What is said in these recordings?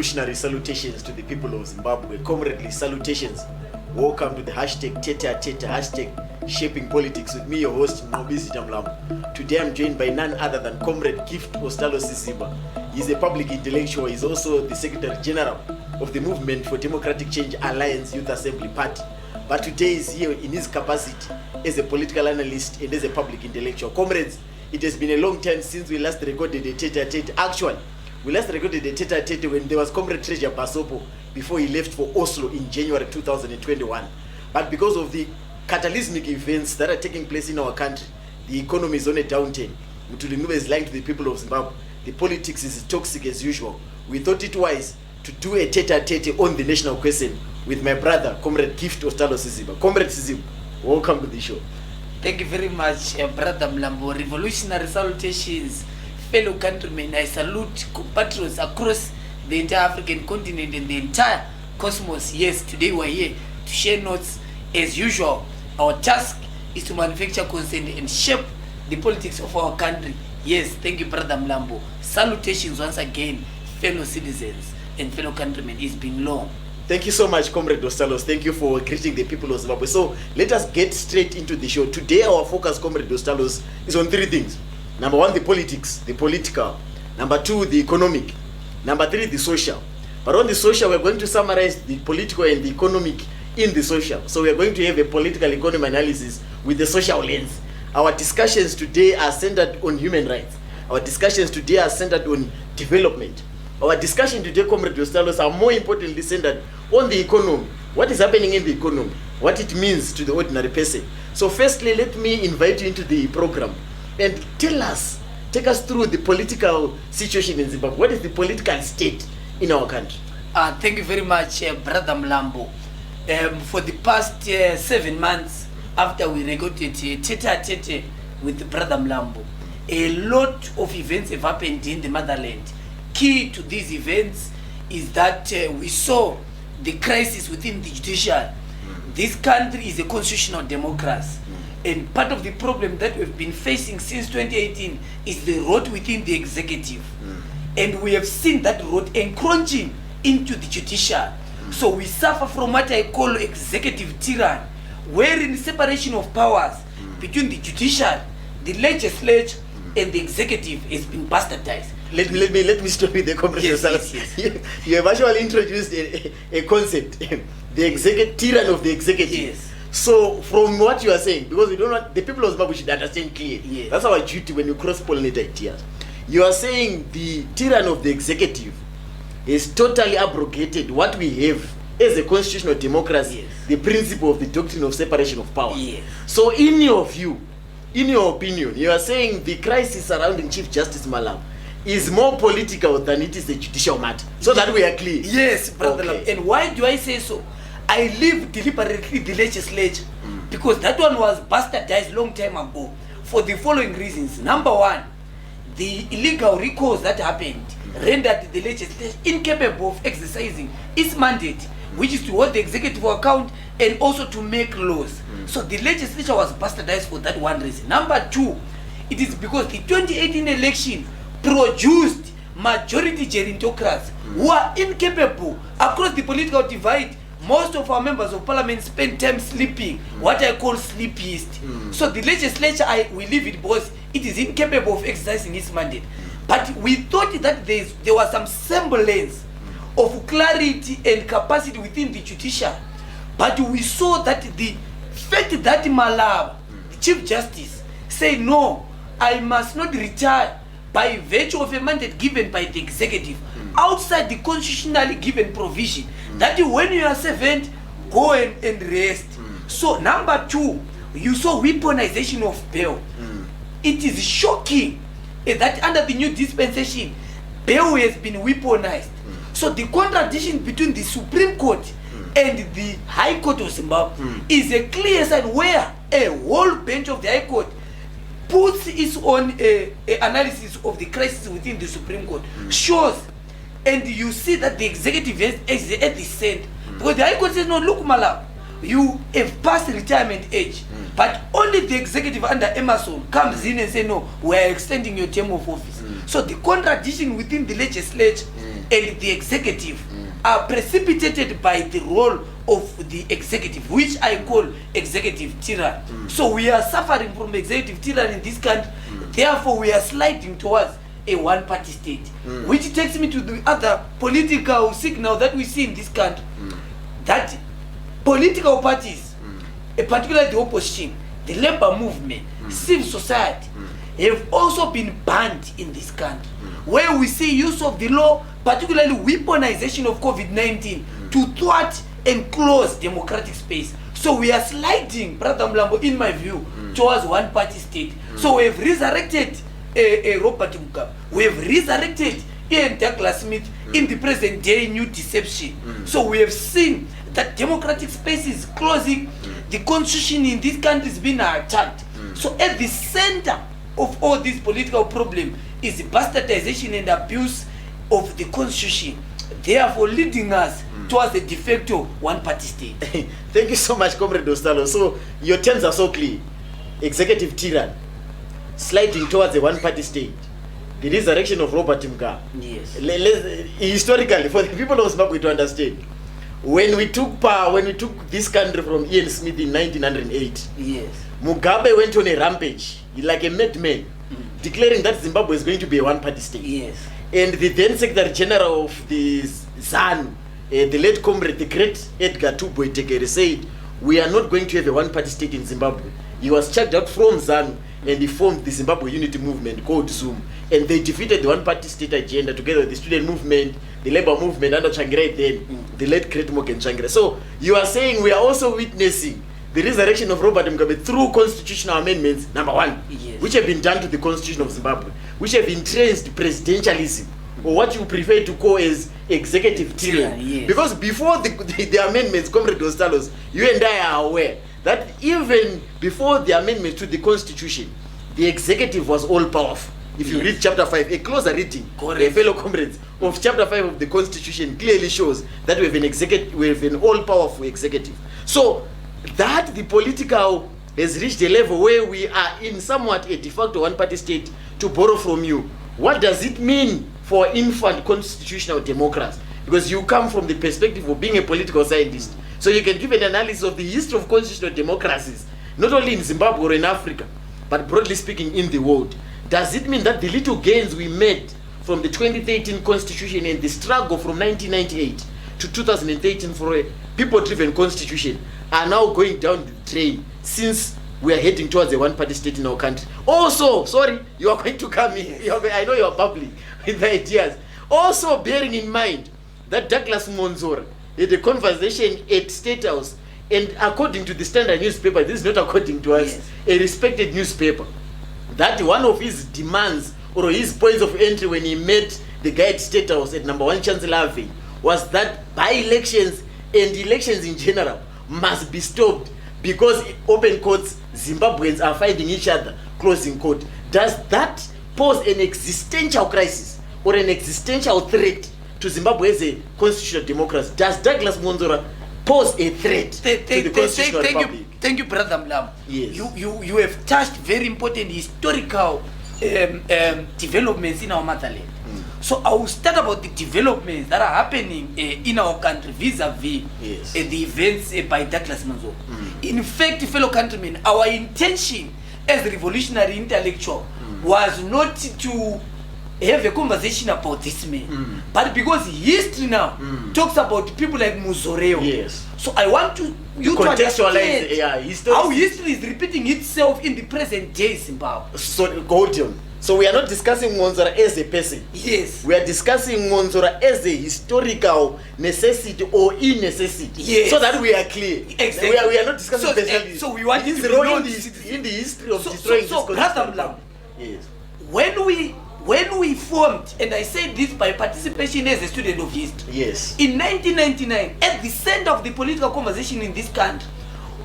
Revolutionary salutations to the people of Zimbabwe. Comradely salutations. Welcome to the hashtag Tete Tete, hashtag Shaping Politics with me, your host, Mnqobisi Tamlamo. Today I'm joined by none other than Comrade Gift Ostalo Sisiba. He's a public intellectual. He's also the Secretary General of the Movement for Democratic Change Alliance Youth Assembly Party. But today he's here in his capacity as a political analyst and as a public intellectual. Comrades, it has been a long time since we last recorded a Tete-a-Tete. Actually, we last recorded a Tete-a-Tete when there was Comrade Treasure Basopo before he left for Oslo in January 2021. But because of the cataclysmic events that are taking place in our country, the economy is on a downturn. Mutulingube is lying to the people of Zimbabwe. The politics is toxic as usual. We thought it wise to do a Tete-a-Tete on the national question with my brother, Comrade Gift Ostalo Sisiba. Comrade Sisiba, welcome to the show. Thank you very much, Brother Mlambo. Revolutionary salutations, fellow countrymen. I salute compatriots across the entire African continent and the entire cosmos. Yes, today we're here to share notes as usual. Our task is to manufacture consent and shape the politics of our country. Yes, thank you, Brother Mlambo. Salutations once again, fellow citizens and fellow countrymen. It's been long. Thank you so much, Comrade Dostalos. Thank you for greeting the people of Zimbabwe. So let us get straight into the show. Today our focus, Comrade Dostalos, is on three things. Number one, the politics, the political. Number two, the economic. Number three, the social. But on the social, we're going to summarize the political and the economic in the social. So we're going to have a political economy analysis with the social lens. Our discussions today are centered on human rights. Our discussions today are centered on development. Our discussion today, Comrade Dostalos, are more importantly centered on the economy. What is happening in the economy? What it means to the ordinary person. So firstly, let me invite you into the program and take us through the political situation in Zimbabwe. What is the political state in our country? Thank you very much, Brother Mlambo. For the past 7 months after we recorded Tete-a-Tete with Brother Mlambo, a lot of events have happened in the motherland. Key to these events is that we saw the crisis within the judiciary. This country is a constitutional democracy, and part of the problem that we've been facing since 2018 is the rot within the executive, and we have seen that rot encroaching into the judiciary. So we suffer from what I call executive tyranny, wherein separation of powers between the judiciary, the legislature, and the executive has been bastardized. Let me stop with the conversation. Yes. You have actually introduced a concept, the tyranny of the executive. Yes. So from what you are saying, because we don't want the people of Zimbabwe should understand clearly. Yes. That's our duty when you cross-pollinate ideas. You are saying the tyranny of the executive is totally abrogated what we have as a constitutional democracy, Yes. the principle of the doctrine of separation of power. Yes. So in your view, in your opinion, you are saying the crisis surrounding Chief Justice Malema is more political than it is a judicial matter. So that we are clear. Yes, Brother Okay. Lam. And why do I say so? I leave deliberately the legislature because that one was bastardized long time ago for the following reasons. Number one, the illegal recalls that happened rendered the legislature incapable of exercising its mandate, which is to hold the executive account and also to make laws. So the legislature was bastardized for that one reason. Number two, it is because the 2018 election produced majority gerontocrats who are incapable across the political divide. Most of our members of parliament spend time sleeping, what I call sleepiest. So the legislature, we leave it because it is incapable of exercising its mandate. But we thought that there was some semblance of clarity and capacity within the judiciary. But we saw that the fact that Malema, the Chief Justice, say no, I must not retire by virtue of a mandate given by the executive outside the constitutionally given provision that when you are servant, go and rest. So number two, you saw weaponization of bail. It is shocking that under the new dispensation, bail has been weaponized. So the contradiction between the Supreme Court and the High Court of Zimbabwe is a clear sign where a whole bench of the High Court puts its own analysis of the crisis within the Supreme Court, shows, and you see that the executive is at the center. Because the High Court says, no, look, Malema, you have passed retirement age, but only the executive under Emerson comes in and say, no, we are extending your term of office. So the contradiction within the legislature and the executive are precipitated by the role of the executive, which I call executive tyranny. So we are suffering from executive tyranny in this country. Therefore, we are sliding towards a one-party state, which takes me to the other political signal that we see in this country, that political parties, particularly the opposition, the labor movement, civil society, have also been banned in this country, where we see use of the law, particularly weaponization of COVID-19, to thwart and close democratic space. So we are sliding, Brother Mlambo, in my view, towards one-party state. So we have resurrected Robert Mugabe. We have resurrected Ian Douglas Smith in the present day new deception. So we have seen that democratic space is closing. The constitution in this country is being attacked. So at the center of all this political problem is the bastardization and abuse of the constitution, therefore leading us towards a de facto one-party state. Thank you so much, Comrade Dostalo. So your terms are so clear. Executive tyranny, sliding towards a one-party state, the resurrection of Robert Mugabe. Yes. Historically, for the people of Zimbabwe to understand, when we took power, when we took this country from Ian Smith in 1908, Yes. Mugabe went on a rampage like a madman, declaring that Zimbabwe is going to be a one-party state. Yes. And the then Secretary General of the ZANU, the late comrade, the great Edgar Tubwe Tekere, said, we are not going to have a one-party state in Zimbabwe. He was checked out from ZANU and he formed the Zimbabwe Unity Movement called ZUM. And they defeated the one-party state agenda together with the student movement, the labor movement under Changirai then, the late great Morgan Changirai. So you are saying we are also witnessing the resurrection of Robert Mugabe through constitutional amendments, number one, Yes. which have been done to the constitution of Zimbabwe, which have entrenched presidentialism, or what you prefer to call as executive tyranny. Yes. Because before the amendments, Comrade Dostalos, you and I are aware that even before the amendment to the constitution, the executive was all powerful. If you Yes. read chapter 5, a closer reading, Correct. fellow comrades, of chapter 5 of the constitution clearly shows that we have an all-powerful executive. So that the political has reached a level where we are in somewhat a de facto one-party state, to borrow from you, what does it mean for infant constitutional democracy? Because you come from the perspective of being a political scientist, so you can give an analysis of the history of constitutional democracies, not only in Zimbabwe or in Africa, but broadly speaking in the world. Does it mean that the little gains we made from the 2013 constitution and the struggle from 1998 to 2013 for a people-driven constitution are now going down the drain, since we are heading towards a one-party state in our country? Also, sorry, you are going to come in. I know you are bubbling with the ideas. Also, bearing in mind that Douglas Monzora had a conversation at State House, and according to the Standard newspaper, this is not according to us, Yes. a respected newspaper, that one of his demands or his points of entry when he met the guy at State House at number 1 Chancellor Avenue was that by-elections and elections in general must be stopped, because open courts, Zimbabweans are fighting each other, closing court. Does that pose an existential crisis or an existential threat to Zimbabwe as a constitutional democracy? Does Douglas Monzora pose a threat to the constitutional republic? Thank you, Brother Mlam. Yes. You have touched very important historical developments in our motherland. So I will start about the developments that are happening in our country vis-a-vis Yes. the events by Douglas Monzora. In fact, fellow countrymen, our intention as revolutionary intellectual was not to have a conversation about this man, but because history now talks about people like Muzoreo. Yes. So I want you to Contextualize, understand how history is repeating itself in the present day Zimbabwe. So, hold on. So we are not discussing Monzora as a person. Yes. We are discussing Monzora as a historical necessity or innecessity. Yes. So that we are clear. Exactly. We are not discussing So, personality. so we want his to be role known in the history of So- destroying so, this Brother constitutional Mlam, Yes. when we formed, and I said this by participation as a student of history, Yes. in 1999, at the center of the political conversation in this country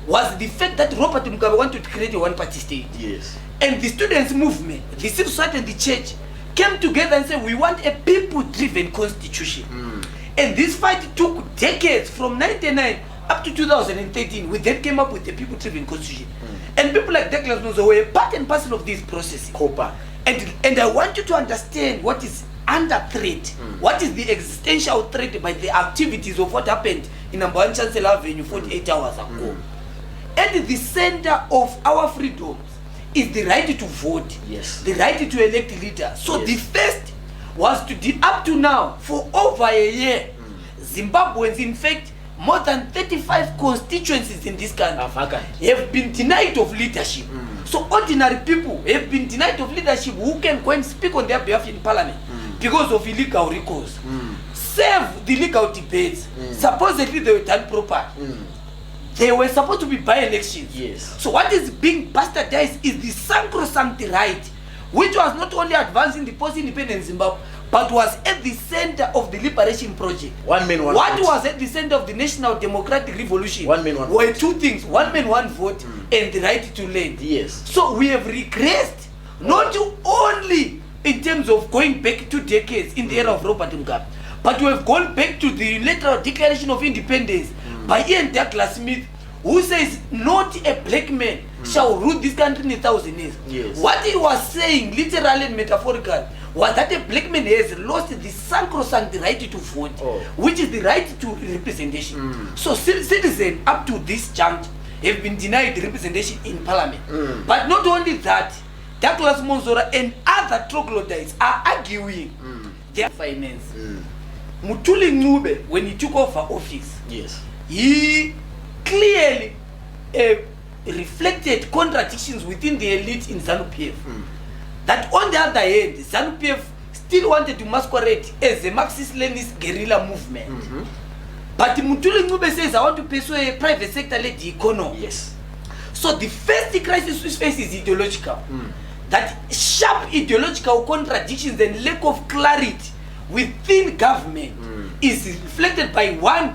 was the fact that Robert Mugabe wanted to create a one-party state. Yes. And the students' movement, the civil society and the church came together and said, we want a people-driven constitution. And this fight took decades, from 99 up to 2013. We then came up with the people-driven constitution. And people like Douglas Monzora were part and parcel of this process. Copa. And I want you to understand what is under threat. What is the existential threat by the activities of what happened in number 1 Chancellor Avenue 48 hours ago? At the center of our freedoms is the right to vote, Yes. the right to elect leaders. So Yes. the first was up to now, for over a year, Zimbabweans, in fact, more than 35 constituencies in this country have been denied of leadership. So ordinary people have been denied of leadership who can go and speak on their behalf in parliament because of illegal recourse. Save the legal debates. Supposedly they were done proper. They were supposed to be by-elections. Yes. So what is being bastardized is the sacrosanct right, which was not only advancing the post-independent Zimbabwe, but was at the center of the liberation project. One man, one What vote. was at the center of the national democratic revolution? One man, one were vote. two things: one man, one vote, and the right to land. Yes. So we have regressed, not only in terms of going back 2 decades in the era of Robert Mugabe, but we have gone back to the unilateral declaration of independence by Ian Douglas Smith, who says not a black man shall rule this country in 1,000 years. Yes. What he was saying, literally and metaphorically, was that a black man has lost the sacrosanct right to vote, which is the right to representation. So citizens up to this juncture have been denied representation in parliament. But not only that, Douglas Monzora and other troglodytes are arguing their finance. Mutuli Ncube, when he took over office, Yes. he clearly reflected contradictions within the elite in ZANU-PF. That on the other hand, ZANU-PF still wanted to masquerade as a Marxist-Leninist guerrilla movement. But Mutuli Ncube says, I want to pursue a private sector-led economy. Yes. So the first crisis we face is ideological. That sharp ideological contradictions and lack of clarity within government is reflected by one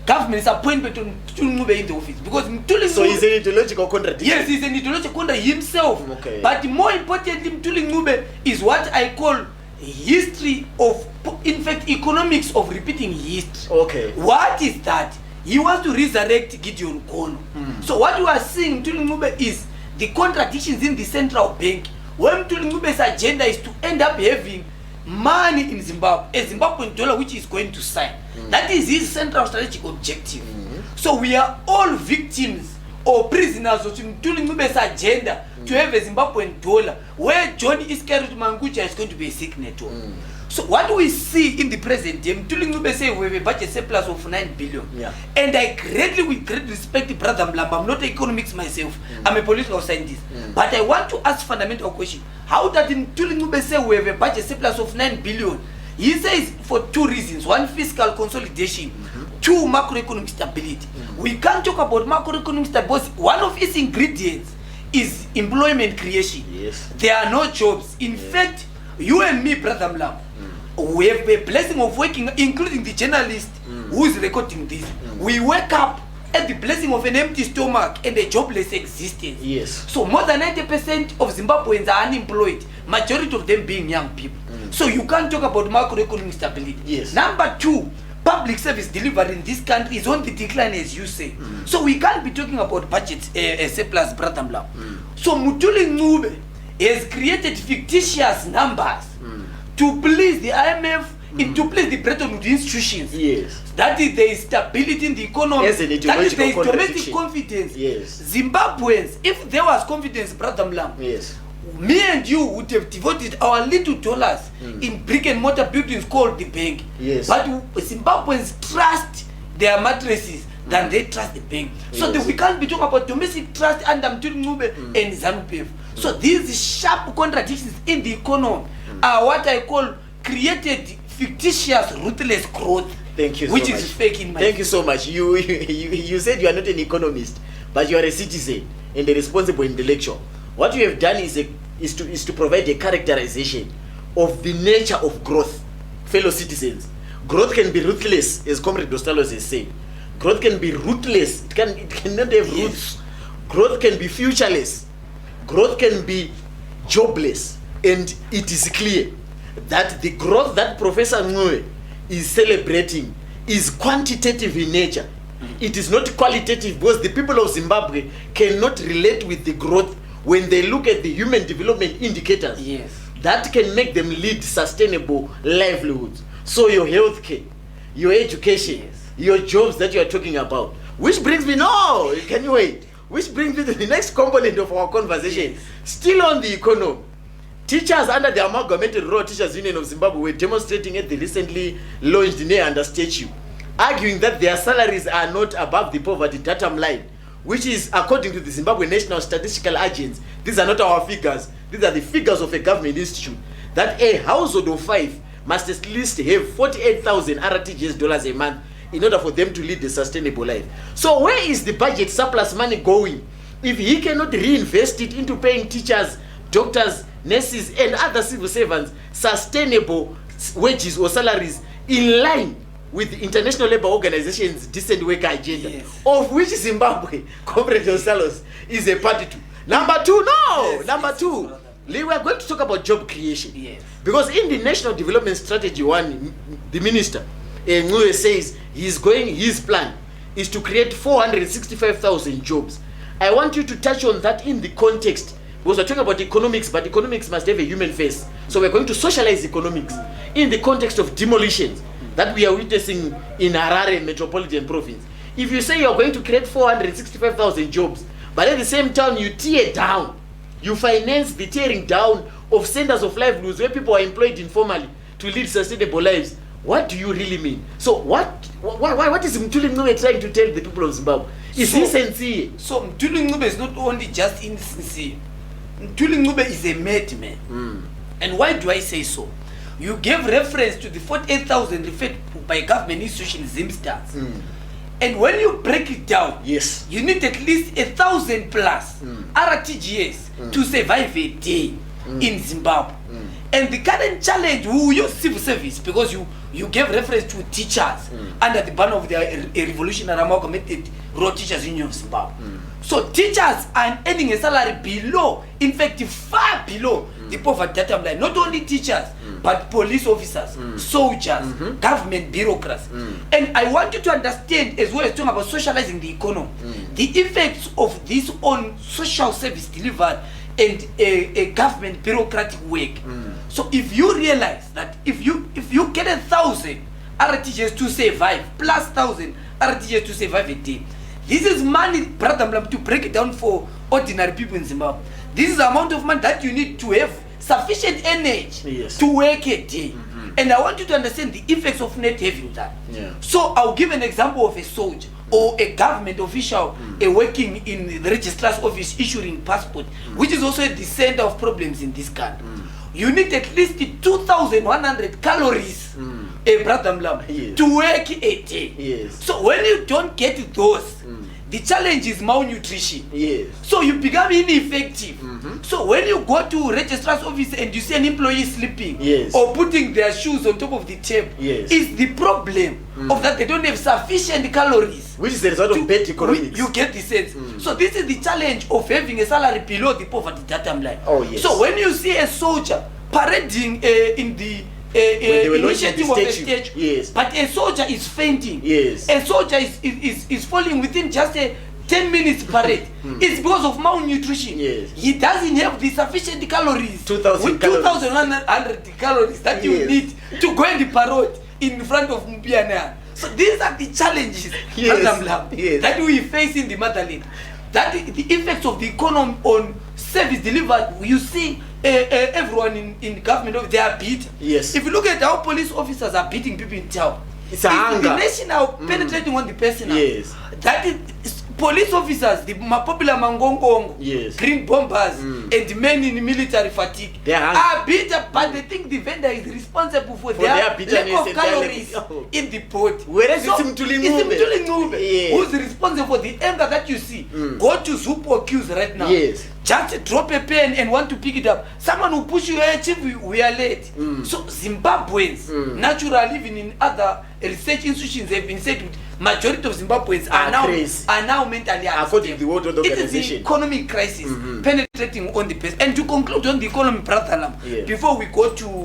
government's appointment to Ncube in the office. Because Mutuli So Ncube, it's an ideological contradiction. yes, he's an ideological contradiction himself. Okay. But more importantly, Mutuli Ncube is what I call history of, in fact, economics of repeating history. Okay. What is that? He wants to resurrect Gideon Kono. So what you are seeing, Mutuli Ncube, is the contradictions in the central bank, where Mutuli Ncube's agenda is to end up having money in Zimbabwe, a Zimbabwean dollar which is going to sign. That is his central strategic objective. So we are all victims or prisoners of Mutuli Ncube's agenda to have a Zimbabwean dollar, where John Iscariot Mangucha is going to be a signature. So what we see in the present day, Mutuli Ncube say we have a budget surplus of 9 billion. Yeah. And I greatly, with great respect, Brother Mlamba, I'm not an economics myself, I'm a political scientist. But I want to ask fundamental question. How did Mutuli Ncube say we have a budget surplus of 9 billion? He says for 2 reasons. One, fiscal consolidation. 2, macroeconomic stability. We can't talk about macroeconomic stability. One of its ingredients is employment creation. Yes. There are no jobs. In fact, you and me, Brother Mlamba, we have a blessing of working, including the journalist who is recording this. We wake up at the blessing of an empty stomach and a jobless existence. Yes. So more than 90% of Zimbabweans are unemployed, majority of them being young people. So you can't talk about macroeconomic stability. Yes. Number 2, public service delivery in this country is on the decline, as you say. So we can't be talking about budget surplus, Brother Mlamba. So Mutuli Ncube has created fictitious numbers to please the IMF, and to please the Bretton Woods institutions. Yes. That is, there is stability in the economy. Yes, an That is, there is ideological domestic contradiction. confidence. Yes. Zimbabweans, if there was confidence, Brother Mlamba, Yes. me and you would have devoted our little dollars in brick and mortar buildings called the bank. Yes. But Zimbabweans trust their mattresses than they trust the bank. So Yes. we can't be talking about domestic trust under Mutuli Ncube and ZANU-PF. So these sharp contradictions in the economy are what I call created fictitious, ruthless growth. Thank you so which much. is fake in my Thank you so much. You said you are not an economist, but you are a citizen and a responsible intellectual. What you have done is to provide a characterization of the nature of growth, fellow citizens. Growth can be ruthless, as Comrade Dostalos has said. Growth can be ruthless. It cannot have roots. Growth can be futureless. Growth can be jobless. And it is clear that the growth that Professor Ncube is celebrating is quantitative in nature. It is not qualitative, because the people of Zimbabwe cannot relate with the growth when they look at the human development indicators. Yes. that can make them lead sustainable livelihoods. So your healthcare, your education, your jobs that you are talking about. Which brings me, no, can you wait? Which brings me to the next component of our conversation. Still on the economy. Teachers under the Amalgamated Rural Teachers Union of Zimbabwe were demonstrating at the recently launched Neanda statue, arguing that their salaries are not above the poverty datum line, which is, according to the Zimbabwe National Statistical Agency, these are not our figures, these are the figures of a government institute, that a household of 5 must at least have 48,000 RTGS dollars a month in order for them to lead a sustainable life. So where is the budget surplus money going if he cannot reinvest it into paying teachers, doctors, nurses and other civil servants sustainable wages or salaries in line with the International Labour Organization's decent worker agenda, of which Zimbabwe, Comrade Salos, is a party to. Number 2, number 2, we are going to talk about job creation. Because in the National Development Strategy 1, the minister Ngube says his plan is to create 465,000 jobs. I want you to touch on that in the context, because we're talking about economics, but economics must have a human face. So we're going to socialize economics in the context of demolitions that we are witnessing in Harare metropolitan province. If you say you're going to create 465,000 jobs, but at the same time you tear down, you finance the tearing down of centers of livelihoods where people are employed informally to lead sustainable lives, what do you really mean? So what is Mthuli Ncube trying to tell the people of Zimbabwe? Is he sincere? So Mthuli Ncube is not only just insincere. Mthuli Ncube is a madman. And why do I say so? You gave reference to the 48,000 referred by government institution ZimStars. And when you break it down, you need at least 1,000 plus RTGS to survive a day in Zimbabwe. And the current challenge, we will use civil service, because you gave reference to teachers under the banner of the Revolutionary Amalgamated Rural Teachers Union of Zimbabwe. So teachers are earning a salary below, in fact far below the poverty datum line. Not only teachers, but police officers, soldiers, government bureaucrats. And I want you to understand, as well as talking about socializing the economy, the effects of this on social service delivered and a government bureaucratic work. So if you realize that if you get 1,000 RTGS to survive, plus 1,000 RTGS to survive a day, this is money, brother Mlam, to break it down for ordinary people in Zimbabwe. This is the amount of money that you need to have sufficient energy to work a day. And I want you to understand the effects of not having that. So I'll give an example of a soldier or a government official working in the registrar's office issuing passport, which is also at the center of problems in this country. You need at least 2,100 calories, brother Mlam, to work a day. So when you don't get those, the challenge is malnutrition. So you become ineffective. So when you go to registrar's office and you see an employee sleeping or putting their shoes on top of the table, is the problem of that they don't have sufficient calories, which is the result of bad economics. You get the sense. So this is the challenge of having a salary below the poverty datum line. So when you see a soldier parading in the initiative of a statue, but a soldier is fainting, a soldier is falling within just a 10 minutes parade, it's because of malnutrition. He doesn't have the sufficient calories, 2,100 calories that you need to go and parade in front of Mpiana. So these are the challenges that we face in the motherland. That the effects of the economy on service delivered, you see everyone in government, they are beat. If you look at how police officers are beating people in town, it's a hunger. The national penetrating on the personal. That is police officers, the popular Mangongongo, green bombers, and men in military fatigue are beat up, but they think the vendor is responsible for their lack of calories in the pot. Whereas so it's Mthuli Ncube who's responsible for the anger that you see. Go to Zupo queues right now. Just drop a pen and want to pick it up. Someone will push you, hey, chief, we are late. So Zimbabweans, naturally even in other research institutions, have been said majority of Zimbabweans are now mentally unstable. According to the World Health Organization. It is the economic crisis penetrating concentrating on the best. And to conclude on the economy, Brother Lam, Yeah. before we go to,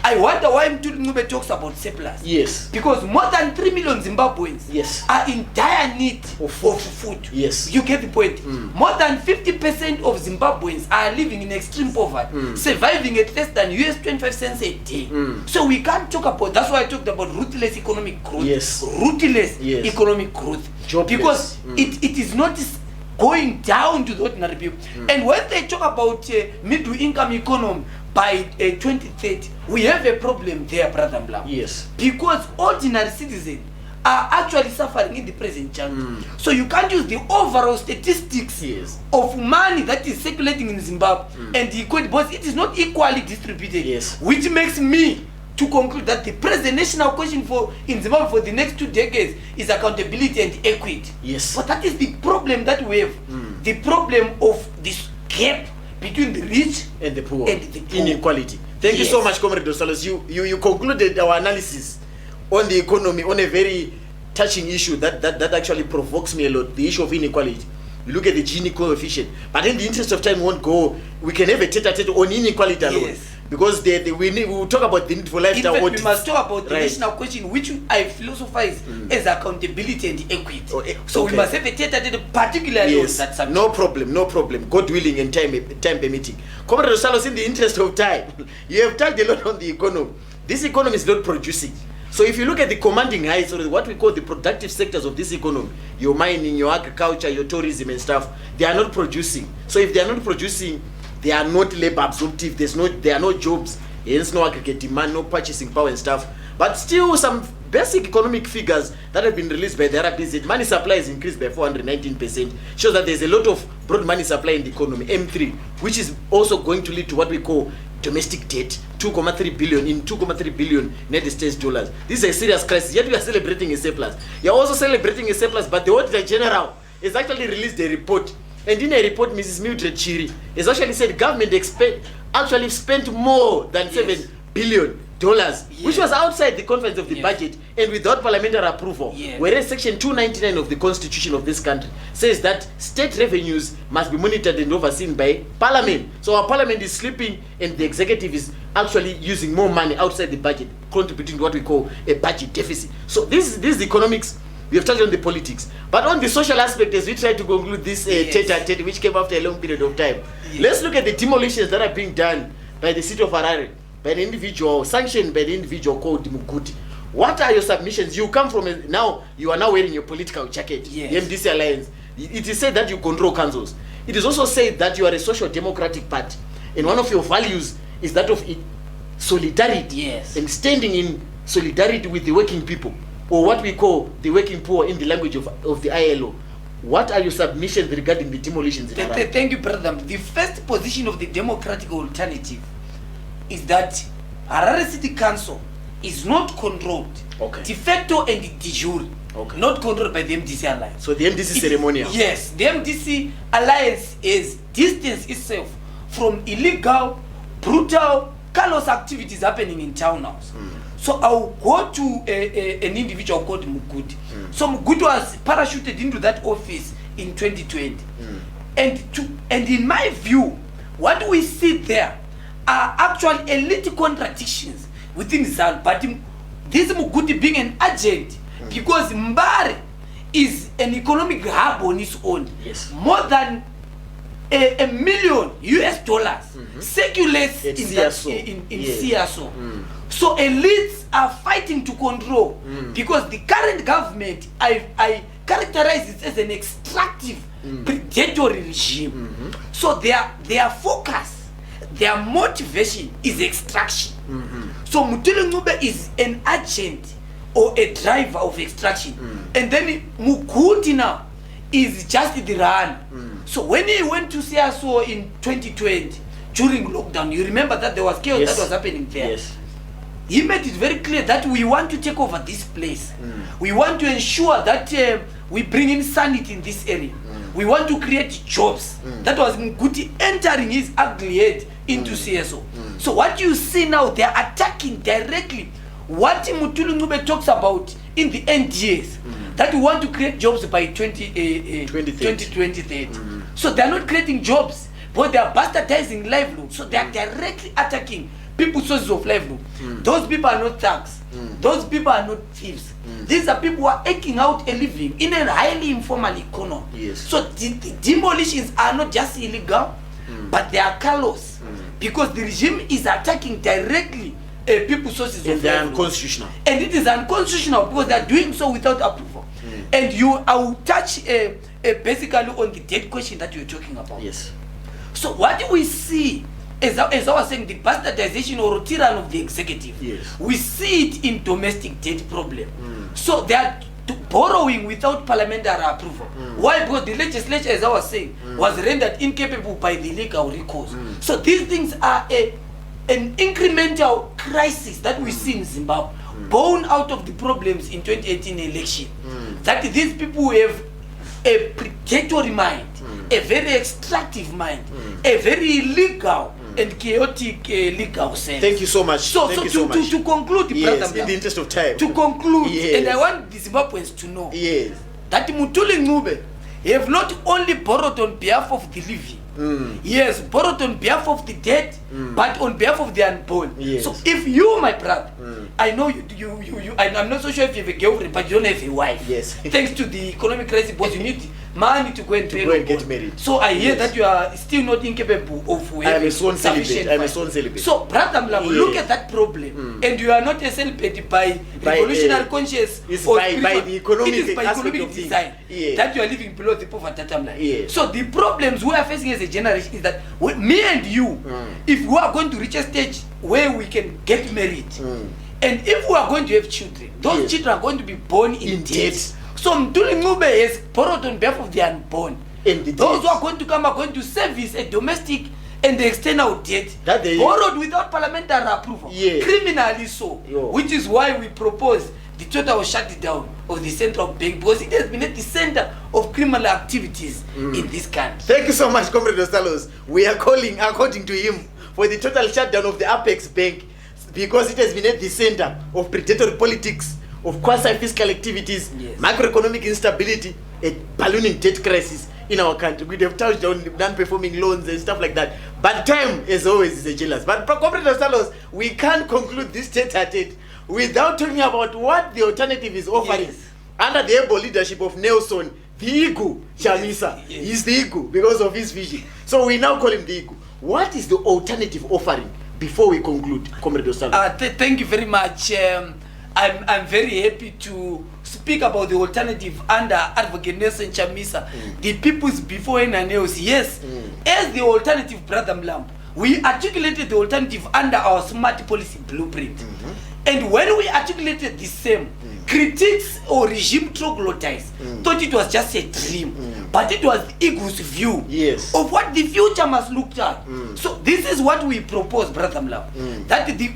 I wonder why Mthuli Ncube talks about surplus. Yes. Because more than 3 million Zimbabweans Yes. are in dire need Of of food. food. Yes. You get the point. More than 50% of Zimbabweans are living in extreme poverty, surviving at less than US 25 cents a day. So we can't talk about, that's why I talked about ruthless economic growth. Yes. Ruthless Yes. economic growth. Jobless. Because it is not going down to the ordinary people. And when they talk about middle income economy by 2030, we have a problem there, Brother Mlam. Yes. Because ordinary citizens are actually suffering in the present jungle. So you can't use the overall statistics Yes. of money that is circulating in Zimbabwe and the equity, because it is not equally distributed. Yes. Which makes me to conclude that the present national question in Zimbabwe for the next 2 decades is accountability and equity. Yes. But that is the problem that we have. The problem of this gap between the rich And the poor. and the poor. Inequality. Thank you so Yes. much, Comrade Dos Santos. You concluded our analysis on the economy on a very touching issue that actually provokes me a lot, the issue of inequality. You look at the Gini coefficient, but in the interest of time, we can have a tete-a-tete on inequality alone. Yes. Because we will talk about the need for lifestyle In fact, audits. we must talk about the Right. national question, which I philosophize as accountability and equity. Oh, So okay. we must have a tete-a-tete particularly Yes, on that subject. no problem. God willing and time permitting. Comrade Dos Santos, in the interest of time, you have talked a lot on the economy. This economy is not producing. So if you look at the commanding heights, or what we call the productive sectors of this economy, your mining, your agriculture, your tourism and stuff, they are not producing. So if they are not producing, they are not labor absorptive. There are no jobs, hence no aggregate demand, no purchasing power and stuff. But still, some basic economic figures that have been released by the RBZ, money supply is increased by 419%, shows that there's a lot of broad money supply in the economy, M3, which is also going to lead to what we call domestic debt, 2.3 billion United States dollars. This is a serious crisis, yet we are celebrating a surplus. You're also celebrating a surplus, but the Auditor General has actually released a report. And in a report, Mrs. Mildred Chiri has actually said government actually spent more than $7 billion, which was outside the confines of the budget and without parliamentary approval. Whereas Section 299 of the Constitution of this country says that state revenues must be monitored and overseen by Parliament. So our Parliament is sleeping and the executive is actually using more money outside the budget, contributing to what we call a budget deficit. So this is the economics. We have touched on the politics, but on the social aspect, as we try to conclude this tete-a-tete, which came after a long period of time, let's look at the demolitions that are being done by the city of Harare, by the individual, sanctioned by the individual called Muguti. What are your submissions? You come from you are now wearing your political jacket, the MDC Alliance. It is said that you control councils. It is also said that you are a social democratic party, and one of your values is that of solidarity and standing in solidarity with the working people, or what we call the working poor in the language of the ILO. What are your submissions regarding the demolitions in Harare? Thank you, Brother. The first position of the Democratic Alternative is that Harare City Council is not controlled, de facto and de jure, not controlled by the MDC Alliance. So the MDC ceremonial? Yes, the MDC Alliance is distanced itself from illegal, brutal, callous activities happening in townhouse. So I'll go to an individual called Muguti. So Muguti was parachuted into that office in 2020. And in my view, what we see there are actually a little contradictions within ZANU. But this Muguti being an agent, because Mbare is an economic hub on its own. More than $1 million circulates in CSO. So elites are fighting to control, because the current government, I characterize it as an extractive, predatory regime. So their focus, their motivation is extraction. So Mthuli Ncube is an agent or a driver of extraction. And then Muguti now is just the run. So when he went to CSO in 2020 during lockdown, you remember that there was chaos that was happening there. He made it very clear that we want to take over this place. We want to ensure that we bring in sanity in this area. We want to create jobs. That was Muguti entering his ugly head into CSO. So what you see now, they are attacking directly what Mthuli Ncube talks about in the NDAs, that we want to create jobs by 2030. So they are not creating jobs, but they are bastardizing livelihood. So they are directly attacking people's sources of livelihood. Those people are not thugs. Those people are not thieves. These are people who are eking out a living in a highly informal economy. Yes. So the demolitions are not just illegal, but they are callous, because the regime is attacking directly people's sources And of they are livelihood. unconstitutional. And it is unconstitutional because they are doing so without approval. And I will touch basically on the debt question that you're talking about. Yes. So what do we see, as I was saying, the bastardization or tyranny of the executive? Yes. We see it in domestic debt problem. So they are borrowing without parliamentary approval. Why? Because the legislature, as I was saying, was rendered incapable by the legal recourse. So these things are an incremental crisis that we see in Zimbabwe, born out of the problems in 2018 election. That these people have a predatory mind, a very extractive mind, a very illegal and chaotic legal sense. Thank you so much. So, Thank you so much. to conclude, Yes, Brother in the interest of time. to conclude, Yes. and I want the Zimbabweans to know Yes. that Mutuli Ngube have not only borrowed on behalf of the living, he has borrowed on behalf of the dead, but on behalf of the unborn. Yes. So if you, my brother, I know you I'm not so sure if you have a girlfriend, but you don't have a wife. Yes. Thanks to the economic crisis, because you need money to go and To go and get married. So I hear Yes. that you are still not incapable of I am having a sworn celibate. sufficient I am a funds. sworn celibate. So, Brother Mlambo, Yes. look at that problem, and you are not a celibate by revolutionary conscience it's or by spiritual- the economic it is by aspect economic of things. design Yes. that you are living below the poverty line. Yes. So the problems we are facing as a generation is that me and you, if we are going to reach a stage where we can get married, and if we are going to have children, those Yes. children are going to be born in In debt. debt. So Mtuli Ngube has borrowed on behalf of the unborn. And the Those debt. who are going to come are going to service a domestic and the external debt That they- borrowed without parliamentary approval, Yes. criminally so. Yo. Which is why we propose the total shutdown of the central bank, because it has been at the center of criminal activities in this country. Thank you so much, Comrade Ostalos. We are calling, according to him, for the total shutdown of the Apex Bank, because it has been at the center of predatory politics, of quasi-fiscal activities, Yes. macroeconomic instability, a ballooning debt crisis in our country. We have touched on non-performing loans and stuff like that. But time, as always, is a jealous. But Comrade Ostalos, we can't conclude this tete-a-tete without talking about what the alternative is offering. Yes. Under the able leadership of Nelson, the Igu Chamisa. Yes. He's the Igu because of his vision. So we now call him the Igu. What is the alternative offering before we conclude, Comrade Ostalos? Thank you very much. I'm very happy to speak about the alternative under Advocate Nelson Chamisa, the people's before NNLs. Yes, as the alternative, Brother Mlambo, we articulated the alternative under our smart policy blueprint. And when we articulated the same, critics or regime troglodytes thought it was just a dream, but it was Igu's view Yes. of what the future must look like. So this is what we propose, Brother Mlambo, that the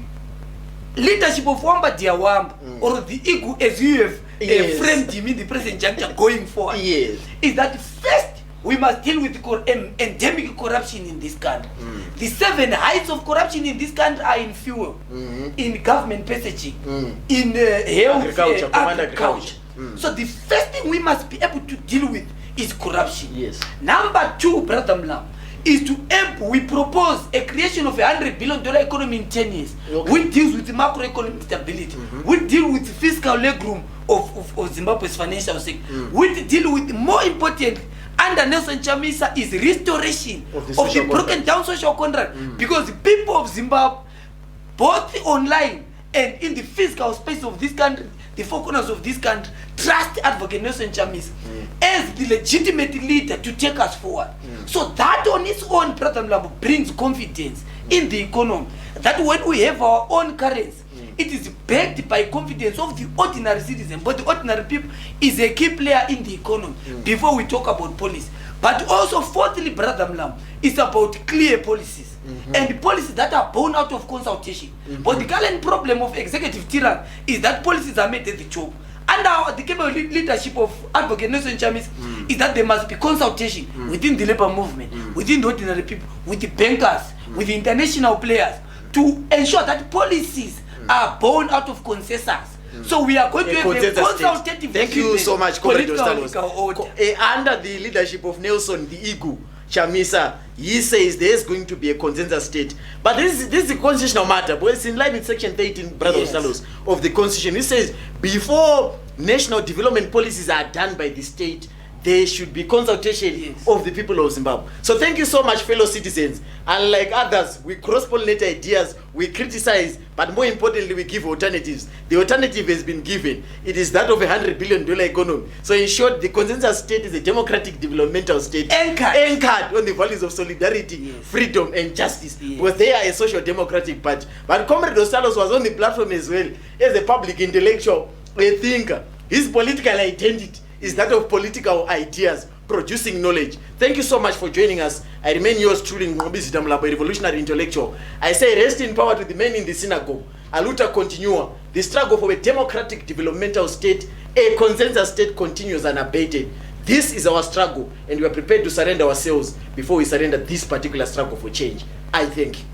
leadership of Wamba Diawamba, or the Igu as you have Yes. framed him in the present juncture going forward, Yes. is that first we must deal with endemic corruption in this country. The 7 heights of corruption in this country are in fuel, in government packaging, in health, Agriculture, command agriculture. So the first thing we must be able to deal with is corruption. Yes. Number 2, Brother Mlam, is to we propose a creation of $100 billion economy in 10 years. Okay. We deal with macroeconomic stability. We deal with fiscal legroom of Zimbabwe's financial sector. We deal with, more important, under Nelson Chamisa, is restoration Of the of social the broken down social contract. Because the people of Zimbabwe, both online and in the physical space of this country, the four corners of this country, trust Advocate Nelson Chamisa as the legitimate leader to take us forward. So that on its own, Brother Mlambo, brings confidence in the economy. That when we have our own currency, it is backed by confidence of the ordinary citizen. But the ordinary people is a key player in the economy before we talk about policy. But also, fourthly, Brother Mlambo, it's about clear policies. And policies that are born out of consultation. But the current problem of executive tyranny is that policies are made at the top. Under the capable leadership of Advocate Nelson Chamisa, is that there must be consultation within the labor movement, within the ordinary people, with the bankers, with the international players, to ensure that policies are born out of consensus. So we are going to have a Consensus state. consultative Thank you so much, Comrade political Ostalos. order. Under the leadership of Nelson, the Igu Chamisa, he says there's going to be a consensus state. But this is a constitutional matter, but it's in line with section 13, Brother Yes. Osalos, of the constitution. It says before national development policies are done by the state, there should be consultation Yes. of the people of Zimbabwe. So thank you so much, fellow citizens. Unlike others, we cross-pollinate ideas, we criticize, but more importantly, we give alternatives. The alternative has been given. It is that of $100 billion economy. So in short, the consensus state is a democratic developmental state anchored on the values of solidarity, Yes. freedom, and justice. Yes. Because they are a social democratic party. But Comrade Osalos was on the platform as well as a public intellectual, a thinker. His political identity is that of political ideas, producing knowledge. Thank you so much for joining us. I remain yours truly, Ngobisi Damlabo, a revolutionary intellectual. I say rest in power to the men in the synagogue. Aluta continua. The struggle for a democratic developmental state, a consensus state, continues unabated. This is our struggle, and we are prepared to surrender ourselves before we surrender this particular struggle for change. I thank you.